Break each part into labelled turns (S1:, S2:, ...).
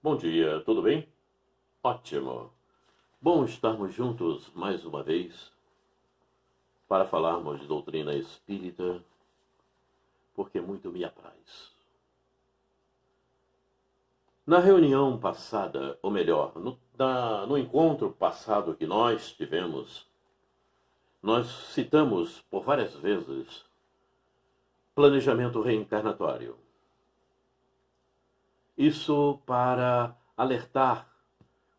S1: Bom dia, tudo bem? Ótimo. Bom estarmos juntos mais uma vez para falarmos de doutrina espírita, porque muito me apraz. Na reunião passada, ou melhor, no encontro passado que nós tivemos, nós citamos por várias vezes planejamento reencarnatório. Isso para alertar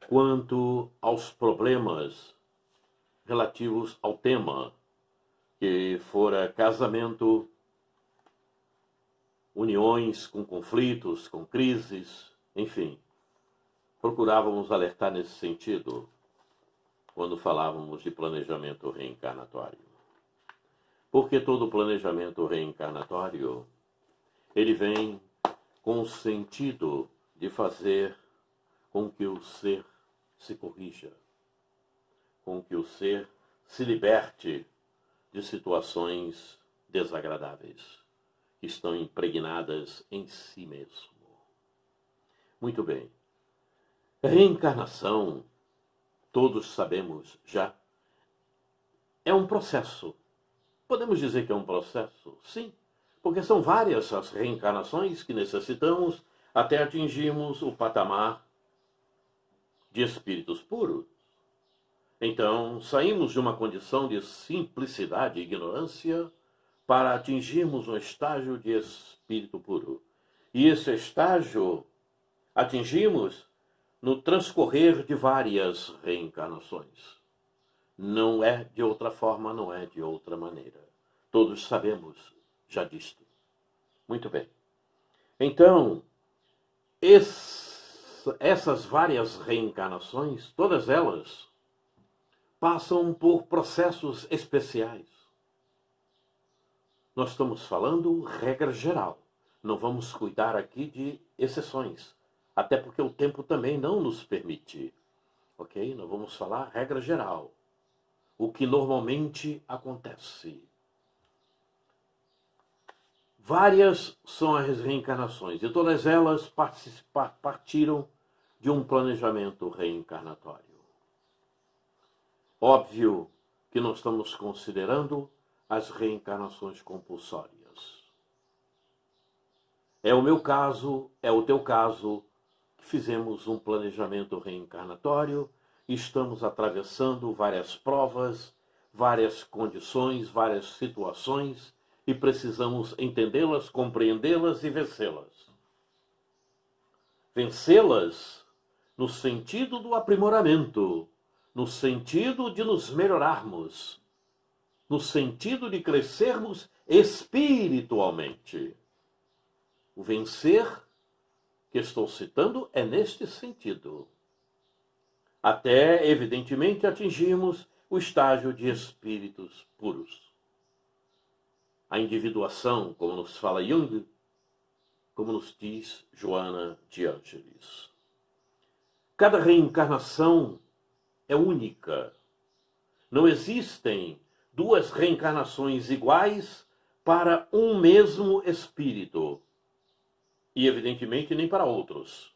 S1: quanto aos problemas relativos ao tema, que fora casamento, uniões com conflitos, com crises, enfim. Procurávamos alertar nesse sentido quando falávamos de planejamento reencarnatório. Porque todo planejamento reencarnatório, ele vem com o sentido de fazer com que o ser se corrija, com que o ser se liberte de situações desagradáveis que estão impregnadas em si mesmo. Muito bem. Reencarnação, todos sabemos já, é um processo. Podemos dizer que é um processo? Sim, porque são várias as reencarnações que necessitamos até atingirmos o patamar de espíritos puros. Então, saímos de uma condição de simplicidade e ignorância para atingirmos um estágio de espírito puro. E esse estágio atingimos no transcorrer de várias reencarnações. Não é de outra forma, não é de outra maneira. Todos sabemos já disto. Muito bem. Então, essas várias reencarnações, todas elas, passam por processos especiais. Nós estamos falando regra geral. Não vamos cuidar aqui de exceções. Até porque o tempo também não nos permite. Ok? Nós vamos falar regra geral. O que normalmente acontece. Várias são as reencarnações. E todas elas partiram de um planejamento reencarnatório. Óbvio que nós estamos considerando as reencarnações compulsórias. É o meu caso, é o teu caso, que fizemos um planejamento reencarnatório e estamos atravessando várias provas, várias condições, várias situações e precisamos entendê-las, compreendê-las e vencê-las. Vencê-las no sentido do aprimoramento, no sentido de nos melhorarmos, no sentido de crescermos espiritualmente. O vencer que estou citando é neste sentido. Até, evidentemente, atingirmos o estágio de espíritos puros. A individuação, como nos fala Jung, como nos diz Joana de Ângeles. Cada reencarnação é única. Não existem duas reencarnações iguais para um mesmo espírito. E, evidentemente, nem para outros.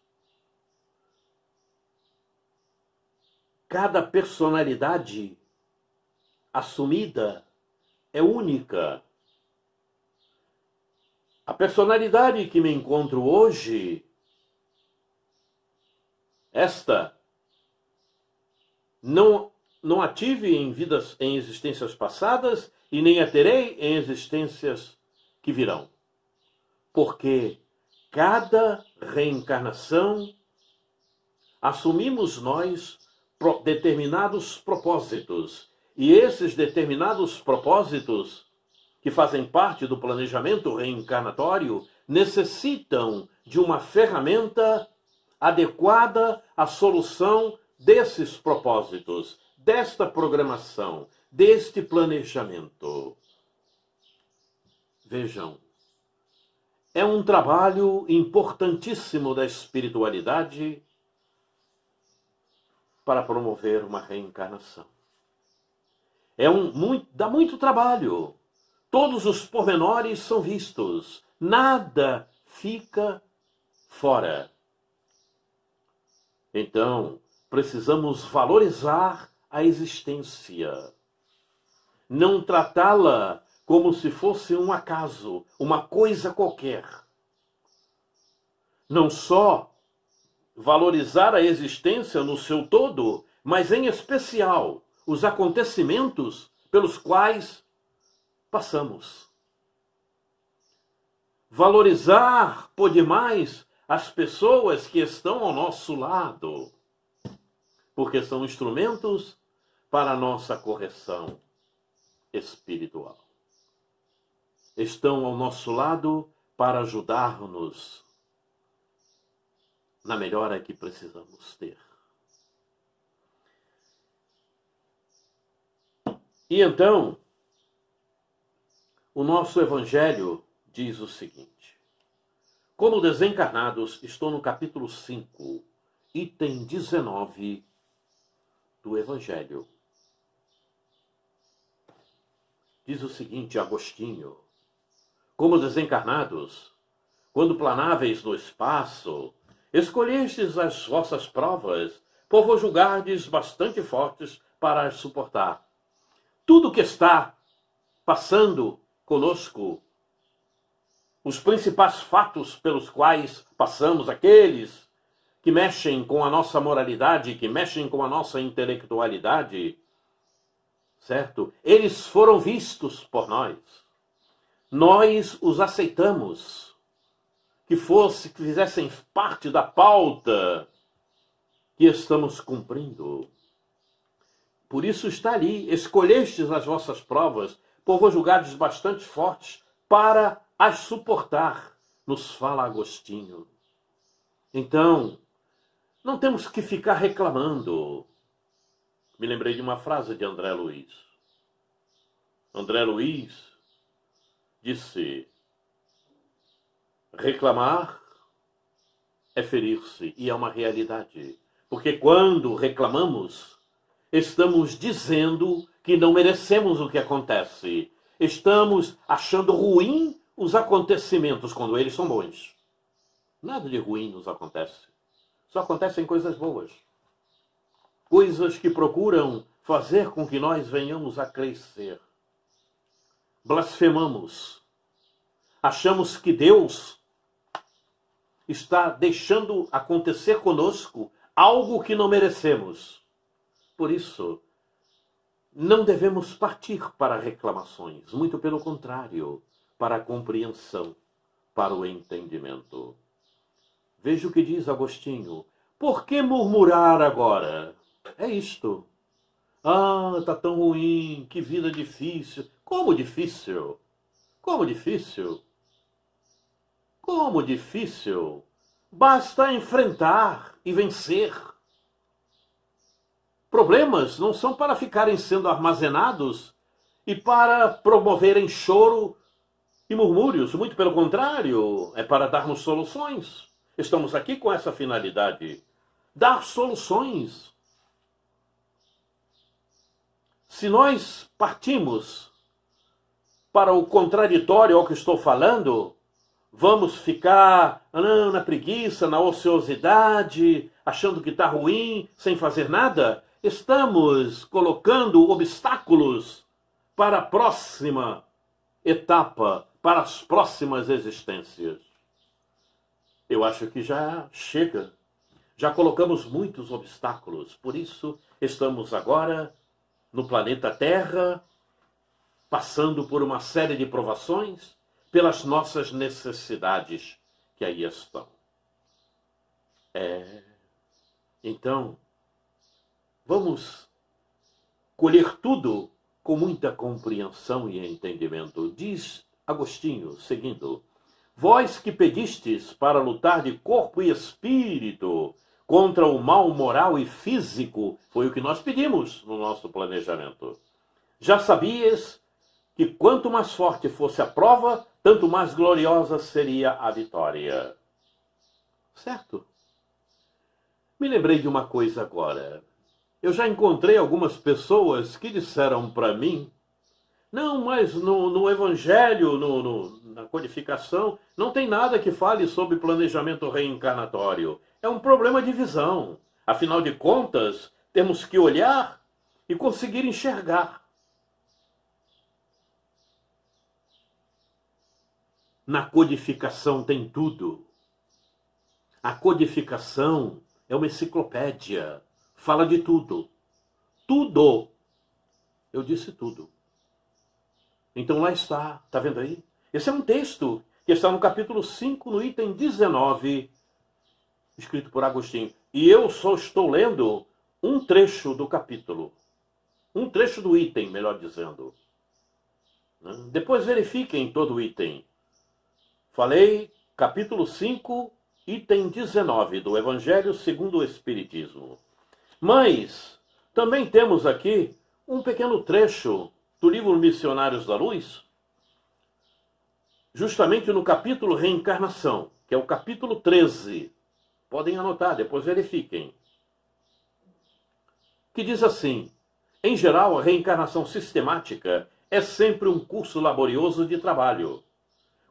S1: Cada personalidade assumida é única. A personalidade que me encontro hoje, esta, não a tive em existências passadas e nem a terei em existências que virão. Porque cada reencarnação assumimos nós determinados propósitos. E esses determinados propósitos, que fazem parte do planejamento reencarnatório, necessitam de uma ferramenta adequada à solução desses propósitos, desta programação, deste planejamento. Vejam, é um trabalho importantíssimo da espiritualidade para promover uma reencarnação. Dá muito trabalho. Todos os pormenores são vistos. Nada fica fora. Então, precisamos valorizar a existência, não tratá-la como se fosse um acaso, uma coisa qualquer. Não só valorizar a existência no seu todo, mas em especial os acontecimentos pelos quais passamos. Valorizar por demais as pessoas que estão ao nosso lado, porque são instrumentos para a nossa correção espiritual. Estão ao nosso lado para ajudar-nos na melhora que precisamos ter. E então, o nosso Evangelho diz o seguinte: como desencarnados, estou no capítulo 5, item 19 do Evangelho. Diz o seguinte, Agostinho: como desencarnados, quando planáveis no espaço, escolhestes as vossas provas, por vos julgardes bastante fortes para as suportar. Tudo que está passando conosco, os principais fatos pelos quais passamos, aqueles que mexem com a nossa moralidade, que mexem com a nossa intelectualidade, certo? Eles foram vistos por nós. Nós os aceitamos, que fizessem parte da pauta que estamos cumprindo. Por isso está ali, escolhestes as vossas provas, por vos julgardes bastante fortes para as suportar, nos fala Agostinho. Então, não temos que ficar reclamando. Me lembrei de uma frase de André Luiz. André Luiz disse: reclamar é ferir-se, e é uma realidade. Porque quando reclamamos, estamos dizendo que não merecemos o que acontece. Estamos achando ruim os acontecimentos quando eles são bons. Nada de ruim nos acontece. Só acontecem coisas boas. Coisas que procuram fazer com que nós venhamos a crescer. Blasfemamos. Achamos que Deus está deixando acontecer conosco algo que não merecemos. Por isso, não devemos partir para reclamações, muito pelo contrário, para a compreensão, para o entendimento. Veja o que diz Agostinho. Por que murmurar agora? É isto. Ah, está tão ruim, que vida difícil. Como difícil? Como difícil? Como difícil? Basta enfrentar e vencer. Problemas não são para ficarem sendo armazenados e para promoverem choro e murmúrios. Muito pelo contrário, é para darmos soluções. Estamos aqui com essa finalidade. Dar soluções. Se nós partimos para o contraditório ao que estou falando, vamos ficar na preguiça, na ociosidade, achando que está ruim, sem fazer nada. Estamos colocando obstáculos para a próxima etapa, para as próximas existências. Eu acho que já chega. Já colocamos muitos obstáculos. Por isso, estamos agora no planeta Terra, passando por uma série de provações, pelas nossas necessidades que aí estão. Então, vamos colher tudo com muita compreensão e entendimento. Diz Agostinho, seguindo: vós que pedistes para lutar de corpo e espírito contra o mal moral e físico, foi o que nós pedimos no nosso planejamento. Já sabias que quanto mais forte fosse a prova, tanto mais gloriosa seria a vitória. Certo? Me lembrei de uma coisa agora. Eu já encontrei algumas pessoas que disseram para mim: não, mas no Evangelho, na codificação, não tem nada que fale sobre planejamento reencarnatório. É um problema de visão. Afinal de contas, temos que olhar e conseguir enxergar. Na codificação tem tudo. A codificação é uma enciclopédia. Fala de tudo. Tudo. Eu disse tudo. Então lá está. Está vendo aí? Esse é um texto que está no capítulo 5, no item 19, escrito por Agostinho. E eu só estou lendo um trecho do capítulo. Um trecho do item, melhor dizendo. Depois verifiquem todo o item. Falei, capítulo 5, item 19, do Evangelho segundo o Espiritismo. Mas também temos aqui um pequeno trecho do livro Missionários da Luz, justamente no capítulo Reencarnação, que é o capítulo 13. Podem anotar, depois verifiquem. Que diz assim: em geral, a reencarnação sistemática é sempre um curso laborioso de trabalho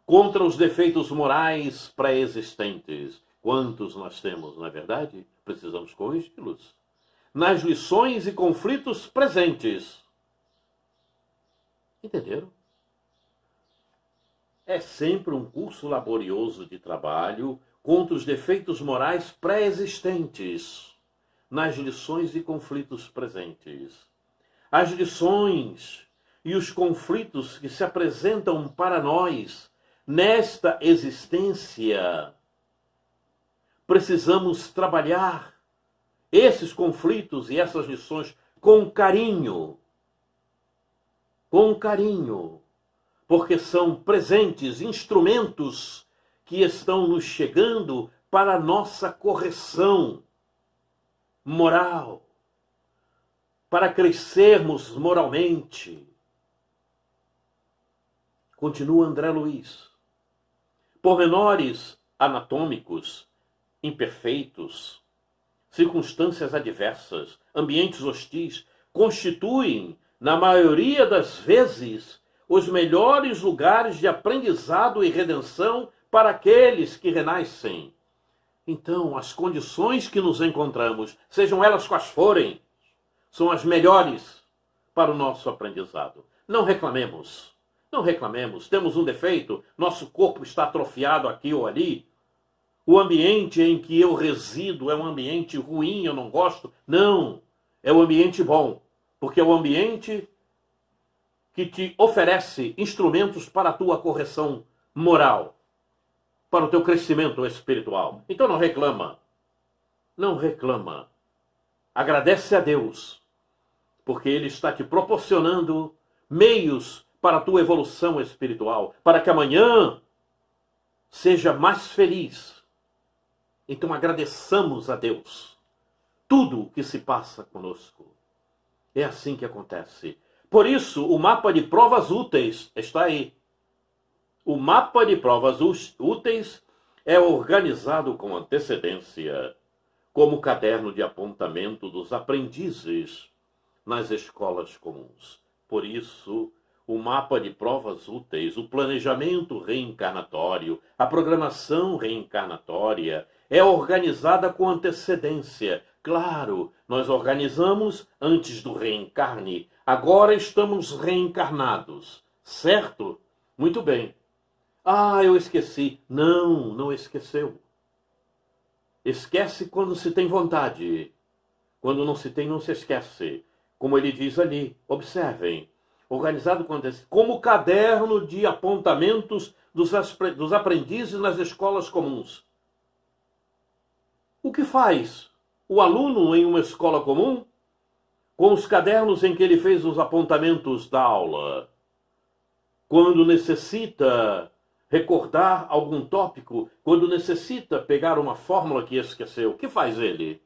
S1: contra os defeitos morais pré-existentes. Quantos nós temos, não é verdade? Precisamos corrigi-los. Nas lições e conflitos presentes. Entenderam? É sempre um curso laborioso de trabalho contra os defeitos morais pré-existentes. Nas lições e conflitos presentes. As lições e os conflitos que se apresentam para nós nesta existência, precisamos trabalhar esses conflitos e essas lições com carinho. Com carinho. Porque são presentes, instrumentos que estão nos chegando para a nossa correção moral. Para crescermos moralmente. Continua André Luiz. Pormenores anatômicos, imperfeitos, circunstâncias adversas, ambientes hostis, constituem, na maioria das vezes, os melhores lugares de aprendizado e redenção para aqueles que renascem. Então, as condições que nos encontramos, sejam elas quais forem, são as melhores para o nosso aprendizado. Não reclamemos. Não reclamemos, temos um defeito, nosso corpo está atrofiado aqui ou ali. O ambiente em que eu resido é um ambiente ruim, eu não gosto. Não, é um ambiente bom, porque é o ambiente que te oferece instrumentos para a tua correção moral, para o teu crescimento espiritual. Então não reclama, não reclama. Agradece a Deus, porque Ele está te proporcionando meios para a tua evolução espiritual, para que amanhã seja mais feliz. Então agradeçamos a Deus tudo o que se passa conosco. É assim que acontece. Por isso, o mapa de provas úteis está aí. O mapa de provas úteis é organizado com antecedência, como caderno de apontamento dos aprendizes nas escolas comuns. Por isso, o mapa de provas úteis, o planejamento reencarnatório, a programação reencarnatória é organizada com antecedência. Claro, nós organizamos antes do reencarne. Agora estamos reencarnados, certo? Muito bem. Ah, eu esqueci. Não, não esqueceu. Esquece quando se tem vontade. Quando não se tem, não se esquece. Como ele diz ali, observem. Organizado como caderno de apontamentos dos aprendizes nas escolas comuns. O que faz o aluno em uma escola comum com os cadernos em que ele fez os apontamentos da aula? Quando necessita recordar algum tópico, quando necessita pegar uma fórmula que esqueceu, o que faz ele?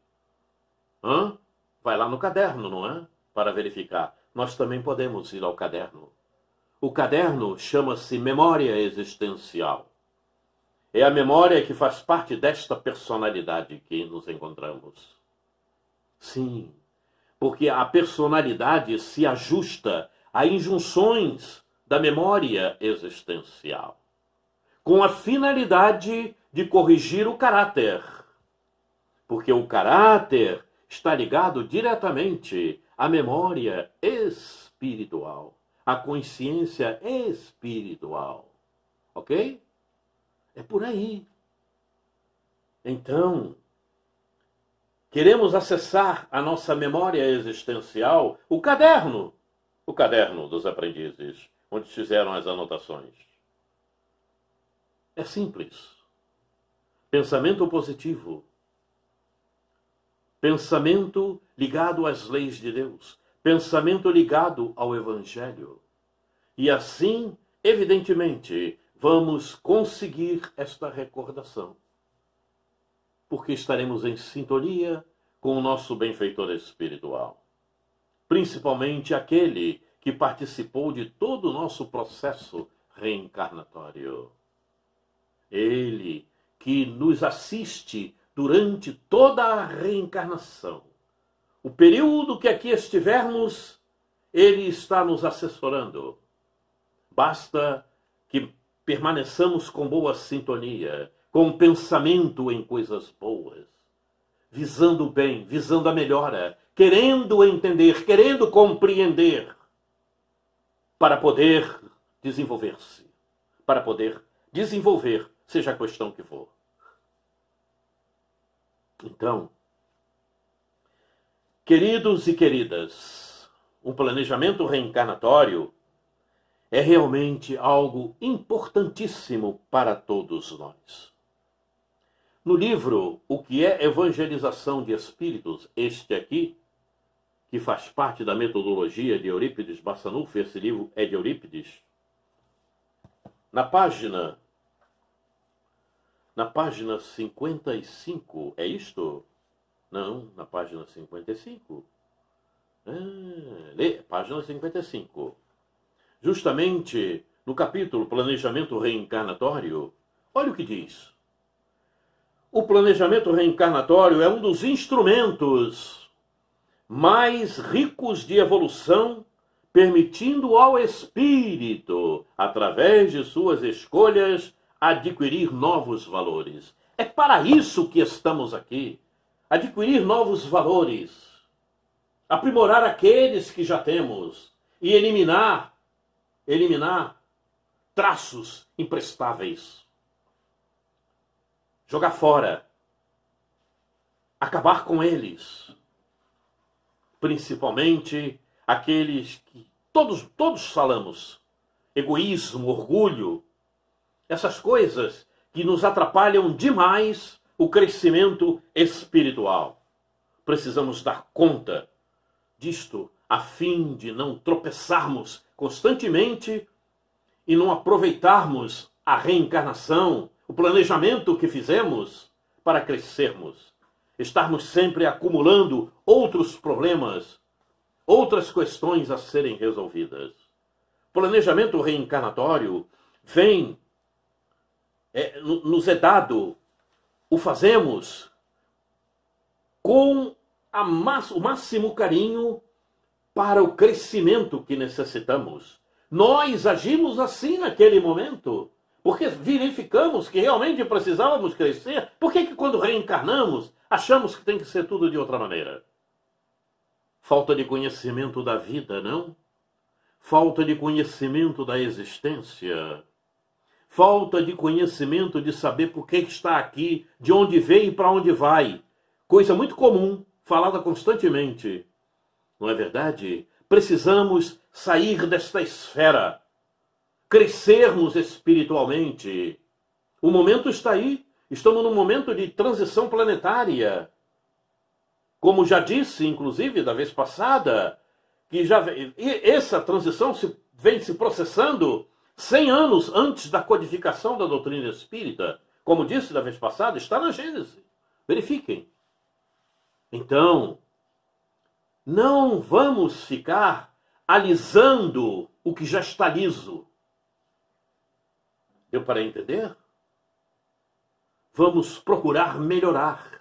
S1: Vai lá no caderno, não é? Para verificar. Nós também podemos ir ao caderno. O caderno chama-se memória existencial. É a memória que faz parte desta personalidade que nos encontramos. Sim, porque a personalidade se ajusta a injunções da memória existencial, com a finalidade de corrigir o caráter, porque o caráter está ligado diretamente à memória espiritual, à consciência espiritual. Ok? É por aí. Então, queremos acessar a nossa memória existencial, o caderno dos aprendizes, onde fizeram as anotações. É simples. Pensamento positivo. Pensamento ligado às leis de Deus. Pensamento ligado ao Evangelho. E assim, evidentemente, vamos conseguir esta recordação. Porque estaremos em sintonia com o nosso benfeitor espiritual. Principalmente aquele que participou de todo o nosso processo reencarnatório. Ele que nos assiste durante toda a reencarnação. O período que aqui estivermos, ele está nos assessorando. Basta que permaneçamos com boa sintonia, com pensamento em coisas boas, visando o bem, visando a melhora, querendo entender, querendo compreender, para poder desenvolver-se, para poder desenvolver, seja a questão que for. Então, queridos e queridas, o planejamento reencarnatório é realmente algo importantíssimo para todos nós. No livro O que é Evangelização de Espíritos, este aqui, que faz parte da metodologia de Eurípides Barçanufo, esse livro é de Eurípides, na página 55, é isto? Não, na página 55. Página 55. Justamente no capítulo Planejamento Reencarnatório, olha o que diz. O planejamento reencarnatório é um dos instrumentos mais ricos de evolução, permitindo ao espírito, através de suas escolhas, adquirir novos valores. É para isso que estamos aqui. Adquirir novos valores. Aprimorar aqueles que já temos. E eliminar traços imprestáveis. Jogar fora. Acabar com eles. Principalmente aqueles que todos falamos. Egoísmo, orgulho. Essas coisas que nos atrapalham demais o crescimento espiritual. Precisamos dar conta disto a fim de não tropeçarmos constantemente e não aproveitarmos a reencarnação, o planejamento que fizemos para crescermos. Estarmos sempre acumulando outros problemas, outras questões a serem resolvidas. O planejamento reencarnatório nos é dado, o fazemos com o máximo carinho para o crescimento que necessitamos. Nós agimos assim naquele momento, porque verificamos que realmente precisávamos crescer. Por que quando reencarnamos, achamos que tem que ser tudo de outra maneira? Falta de conhecimento da vida, não? Falta de conhecimento da existência. Falta de conhecimento de saber por que está aqui, de onde veio e para onde vai. Coisa muito comum, falada constantemente. Não é verdade? Precisamos sair desta esfera, crescermos espiritualmente. O momento está aí. Estamos num momento de transição planetária. Como já disse, inclusive, da vez passada, essa transição vem se processando 100 anos antes da codificação da doutrina espírita. Como disse da vez passada, está na Gênese. Verifiquem. Então, não vamos ficar alisando o que já está liso. Deu para entender? Vamos procurar melhorar.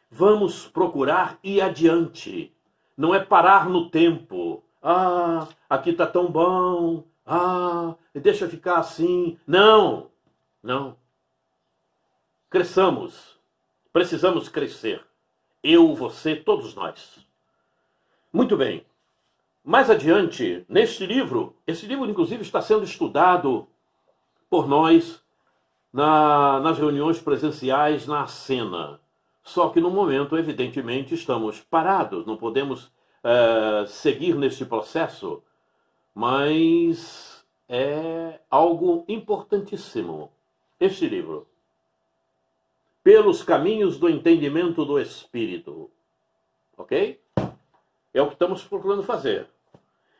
S1: Vamos procurar ir adiante. Não é parar no tempo. Ah, aqui está tão bom. Ah, deixa ficar assim. Não, não. Cresçamos. Precisamos crescer. Eu, você, todos nós. Muito bem. Mais adiante, neste livro, esse livro inclusive está sendo estudado por nós nas reuniões presenciais na Sena. Só que no momento, evidentemente, estamos parados, não podemos seguir neste processo, mas é algo importantíssimo. Este livro, Pelos Caminhos do Entendimento do Espírito. Ok? É o que estamos procurando fazer.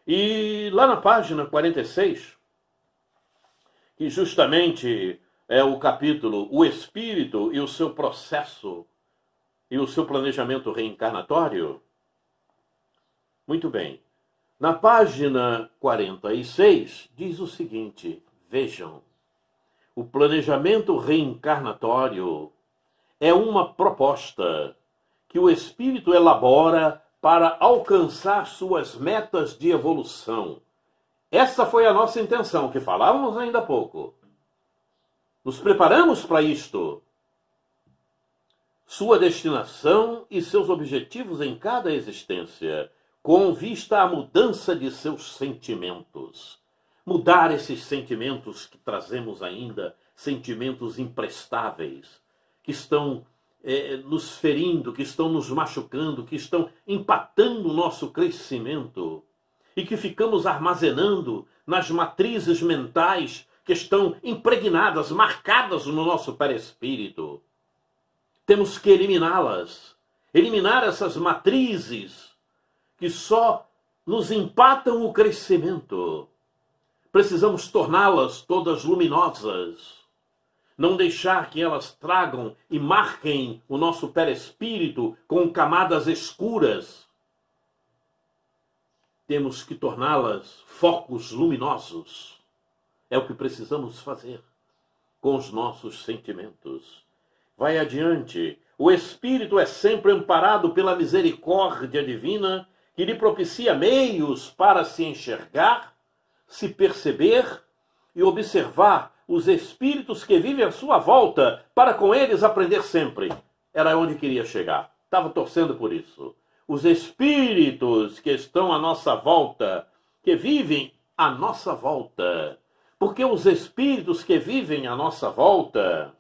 S1: E lá na página 46, que justamente é o capítulo O Espírito e o seu processo e o seu planejamento reencarnatório. Muito bem. Na página 46, diz o seguinte, vejam, o planejamento reencarnatório é uma proposta que o espírito elabora para alcançar suas metas de evolução. Essa foi a nossa intenção, que falávamos ainda há pouco. Nos preparamos para isto. Sua destinação e seus objetivos em cada existência, com vista à mudança de seus sentimentos. Mudar esses sentimentos que trazemos ainda, sentimentos imprestáveis, que estão nos ferindo, que estão nos machucando, que estão empatando o nosso crescimento e que ficamos armazenando nas matrizes mentais que estão impregnadas, marcadas no nosso perispírito. Temos que eliminá-las, eliminar essas matrizes que só nos empatam o crescimento. Precisamos torná-las todas luminosas. Não deixar que elas tragam e marquem o nosso perispírito com camadas escuras. Temos que torná-las focos luminosos. É o que precisamos fazer com os nossos sentimentos. Vai adiante. O espírito é sempre amparado pela misericórdia divina que lhe propicia meios para se enxergar, se perceber e observar os espíritos que vivem à sua volta, para com eles aprender sempre. Era onde queria chegar. Estava torcendo por isso. Os espíritos que estão à nossa volta, que vivem à nossa volta. Porque os espíritos que vivem à nossa volta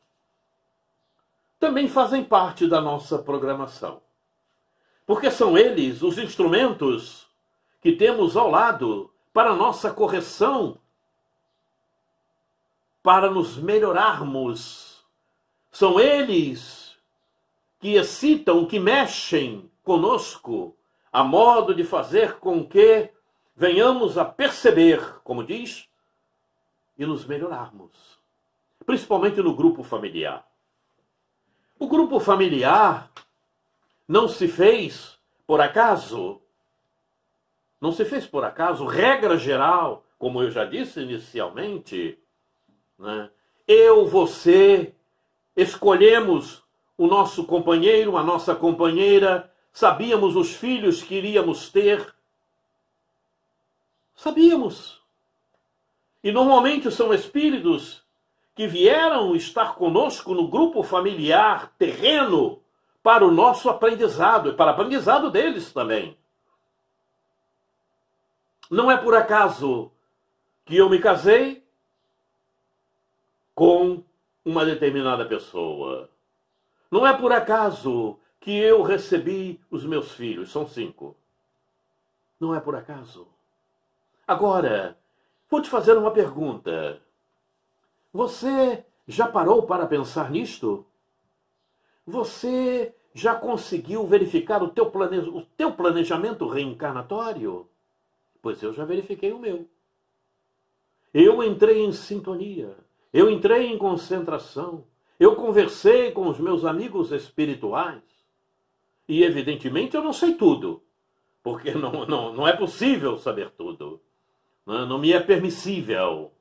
S1: também fazem parte da nossa programação. Porque são eles os instrumentos que temos ao lado para a nossa correção, para nos melhorarmos. São eles que excitam, que mexem conosco, a modo de fazer com que venhamos a perceber, como diz, e nos melhorarmos. Principalmente no grupo familiar. O grupo familiar não se fez por acaso. Não se fez por acaso. Regra geral, como eu já disse inicialmente, né? Eu, você, escolhemos o nosso companheiro, a nossa companheira, sabíamos os filhos que iríamos ter. Sabíamos. E normalmente são espíritos que vieram estar conosco no grupo familiar terreno para o nosso aprendizado e para o aprendizado deles também. Não é por acaso que eu me casei com uma determinada pessoa. Não é por acaso que eu recebi os meus filhos, são 5. Não é por acaso. Agora, vou te fazer uma pergunta. Você já parou para pensar nisto? Você já conseguiu verificar o teu planejamento reencarnatório? Pois eu já verifiquei o meu. Eu entrei em sintonia. Eu entrei em concentração. Eu conversei com os meus amigos espirituais. E, evidentemente, eu não sei tudo. Porque não é possível saber tudo. Não me é permissível.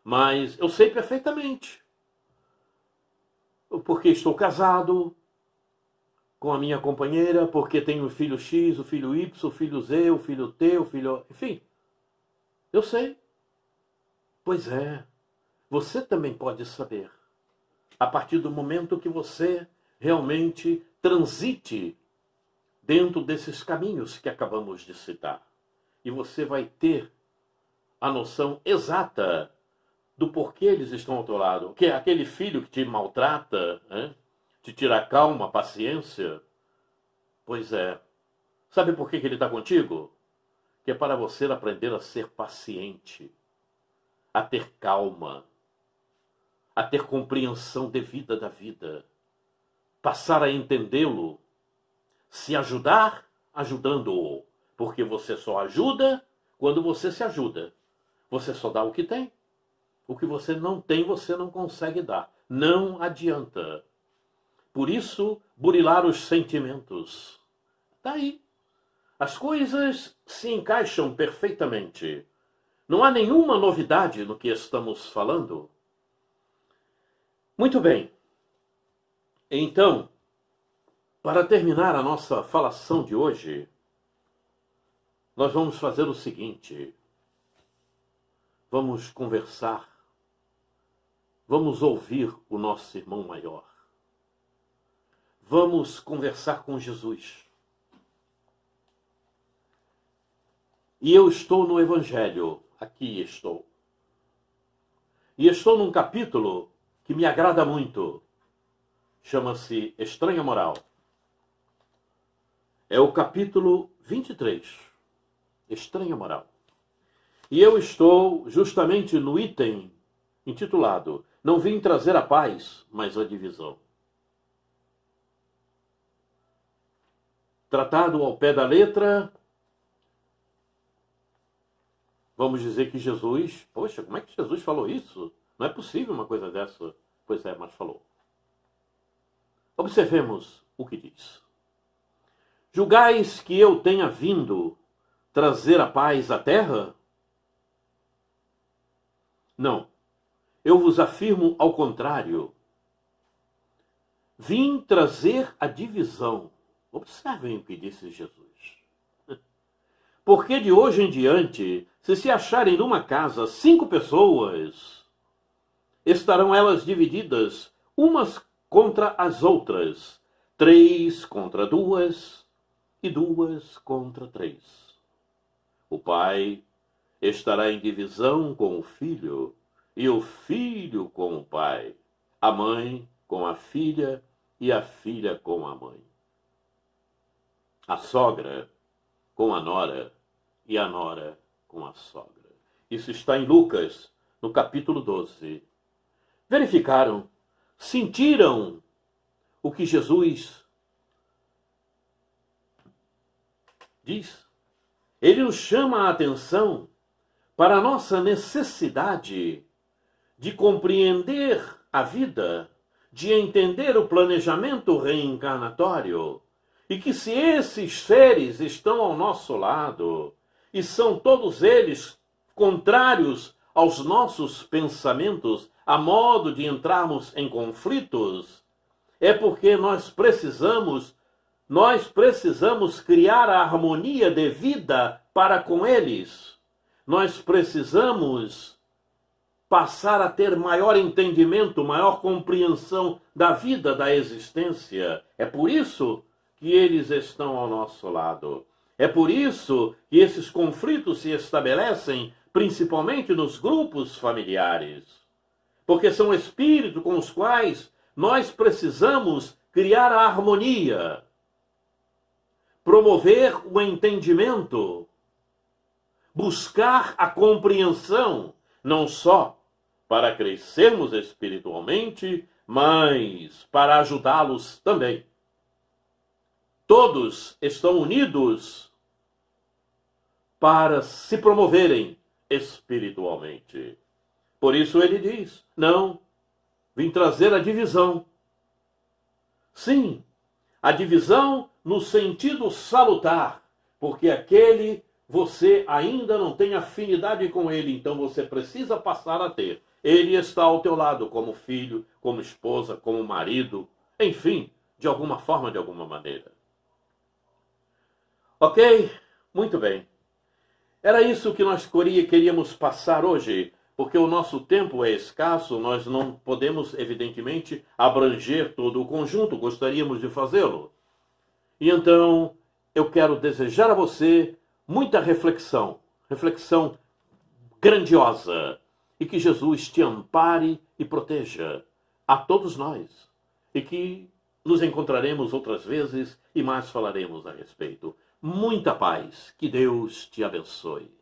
S1: Mas eu sei perfeitamente. Porque estou casado com a minha companheira, porque tenho o filho X, o filho Y, o filho Z, o filho T, o filho... Enfim, eu sei. Pois é, você também pode saber. A partir do momento que você realmente transite dentro desses caminhos que acabamos de citar. E você vai ter a noção exata do porquê eles estão ao teu lado. Que é aquele filho que te maltrata, né? Te tira a calma, a paciência. Pois é. Sabe por que ele está contigo? Que é para você aprender a ser paciente, a ter calma, a ter compreensão devida da vida, passar a entendê-lo, se ajudar, ajudando-o. Porque você só ajuda quando você se ajuda. Você só dá o que tem. O que você não tem, você não consegue dar. Não adianta. Por isso, burilar os sentimentos. Está aí. As coisas se encaixam perfeitamente. Não há nenhuma novidade no que estamos falando. Muito bem. Então, para terminar a nossa falação de hoje, nós vamos fazer o seguinte. Vamos conversar. Vamos ouvir o nosso irmão maior. Vamos conversar com Jesus. E eu estou no Evangelho. Aqui estou. E estou num capítulo que me agrada muito. Chama-se Estranha Moral. É o capítulo 23. Estranha Moral. E eu estou justamente no item intitulado Não vim trazer a paz, mas a divisão. Tratado ao pé da letra, vamos dizer que Jesus... Poxa, como é que Jesus falou isso? Não é possível uma coisa dessa. Pois é, mas falou. Observemos o que diz. Julgais que eu tenha vindo trazer a paz à terra? Não. Eu vos afirmo ao contrário. Vim trazer a divisão. Observem o que disse Jesus. Porque de hoje em diante, se acharem numa casa 5 pessoas, estarão elas divididas umas contra as outras, 3 contra 2 e 2 contra 3. O pai estará em divisão com o filho, e o filho com o pai, a mãe com a filha e a filha com a mãe. A sogra com a nora e a nora com a sogra. Isso está em Lucas, no capítulo 12. Verificaram? Sentiram o que Jesus diz? Ele nos chama a atenção para a nossa necessidade de compreender a vida, de entender o planejamento reencarnatório, e que se esses seres estão ao nosso lado, e são todos eles contrários aos nossos pensamentos, a modo de entrarmos em conflitos, é porque nós precisamos criar a harmonia devida para com eles. Nós precisamos passar a ter maior entendimento, maior compreensão da vida, da existência. É por isso que eles estão ao nosso lado. É por isso que esses conflitos se estabelecem, principalmente nos grupos familiares. Porque são espíritos com os quais nós precisamos criar a harmonia, promover o entendimento, buscar a compreensão, não só para crescermos espiritualmente, mas para ajudá-los também. Todos estão unidos para se promoverem espiritualmente. Por isso ele diz, não, vim trazer a divisão. Sim, a divisão no sentido salutar, porque aquele você ainda não tem afinidade com ele, então você precisa passar a ter. Ele está ao teu lado como filho, como esposa, como marido, enfim, de alguma forma, de alguma maneira. Ok? Muito bem. Era isso que nós queríamos passar hoje, porque o nosso tempo é escasso, nós não podemos, evidentemente, abranger todo o conjunto, gostaríamos de fazê-lo. E então, eu quero desejar a você muita reflexão, reflexão grandiosa, e que Jesus te ampare e proteja a todos nós, e que nos encontraremos outras vezes e mais falaremos a respeito. Muita paz, que Deus te abençoe.